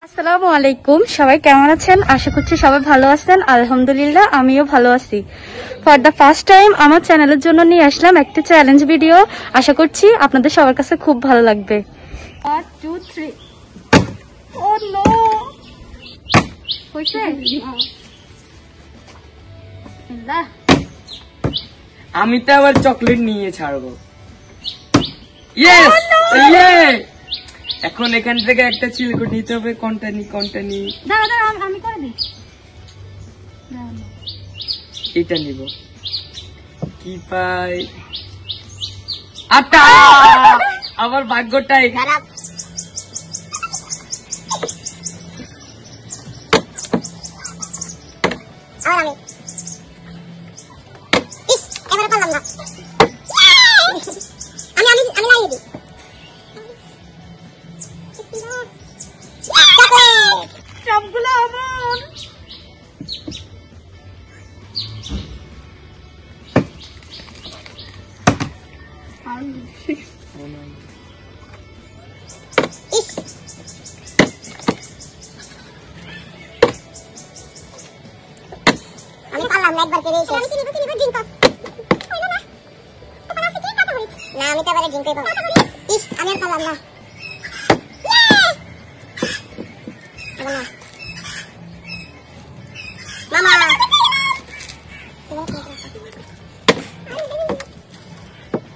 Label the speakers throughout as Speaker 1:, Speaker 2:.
Speaker 1: আসসালামু আলাইকুম, সবাই কেমন আছেন? আশা করছি সবাই ভালো আছেন। আলহামদুলিল্লাহ আমিও ভালো আছি। ফর দ্য ফার্স্ট টাইম আমার চ্যানেলের জন্য নিয়ে আসলাম একটা চ্যালেঞ্জ ভিডিও। আশা করছি আপনাদের সবার কাছে খুব ভালো লাগবে। 1 2 3 ও নো হইছে।
Speaker 2: আমি তো আবার চকলেট নিয়ে ছাড়বো। ইয়েস ইয়ে এখন এখান থেকে একটা চিলকুট নিতে হবে। কোনটা নি
Speaker 1: দাঁড়া আমি করে দিই।
Speaker 2: এটা নিব। কি পাই? আটা। আমার ভাগ্যটাই খারাপ।
Speaker 3: এবারে পারলাম না। আমি লাগিয়ে দিই।
Speaker 1: সবগুলো আমার।
Speaker 3: আমি পারলাম না, একবার পেরে এসে। আমি কি নিব ড্রিঙ্ক কাপ। না আমি তো এবারে ড্রিঙ্কই পাবো। ইস আমি আর পারলাম না। মামা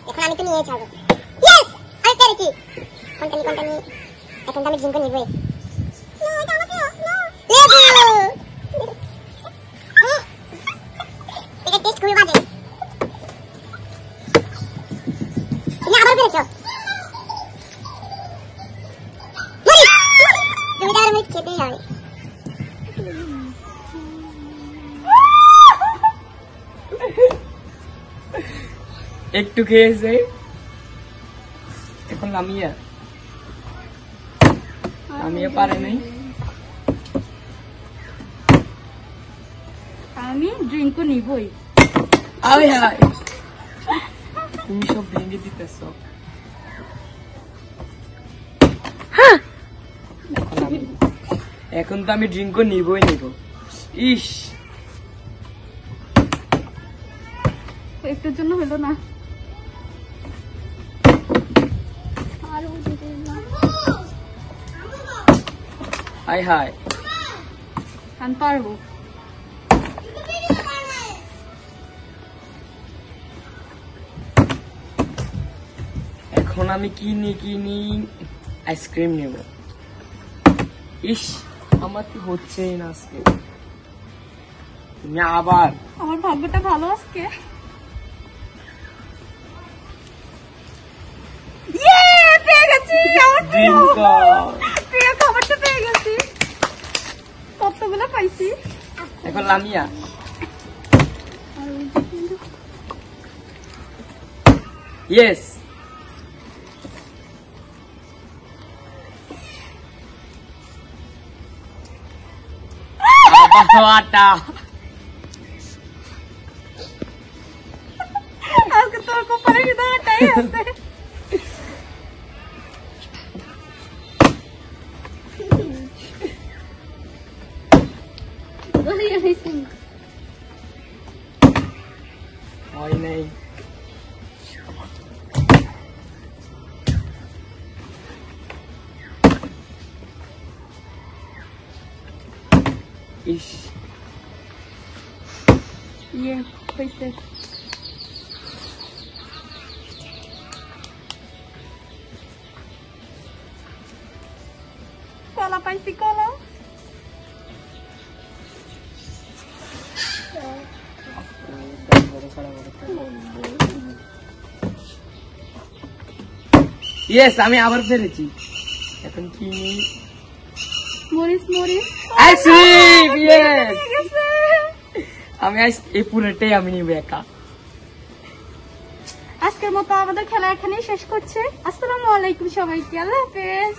Speaker 3: এখন আমি তো নিয়ে ছাড়বো। ইয়েস আমি পেরেছি। কোনটা নি এখন তো আমি ড্রিঙ্ক নিবই। এটা টেস্ট খুবই বাজে। তুমি আবার পেরেছো। তুমি তো আর আমি খেতেই যাওনি।
Speaker 2: একটু খেয়েছে। এখন লামিয়া পারে নাই।
Speaker 1: আমি ড্রিঙ্কও নিবই।
Speaker 2: তুমি সব ভেঙে দিতেছ। এখন তো আমি ড্রিঙ্কও নিবই নিব। ইস
Speaker 1: একটুর জন্য হলো না।
Speaker 2: হাই হাই
Speaker 1: আমি পারবো।
Speaker 2: এখন আমি কিনি আইসক্রিম নেব। ইস আমার কি হচ্ছে না আজকে। তুমি আবার।
Speaker 1: আমার ভাগ্যটা ভালো আজকে। পেয়ে গেছি। আমার প্রিয় খাবারটা পেয়ে গেছি। কতগুলো পাইছি।
Speaker 2: এখন লামিয়া। ইয়েস আটা।
Speaker 1: আজকে তোর কপালে শুধু আটাই আছে।
Speaker 2: হয় নাই। ইস
Speaker 1: হয়েছে। কলা পাইছি, কলা।
Speaker 2: ইয়েস আমি আবার পেরেছি। এখন কি
Speaker 1: মরিচ
Speaker 2: আইসক্রিম। ইয়েস আমি এই পুরোটাই আমি নিব একা।
Speaker 1: আজকের মতো আমাদের খেলা এখানেই শেষ করছে। আসসালামু আলাইকুম সবাইকে। আল্লাহ হাফেজ।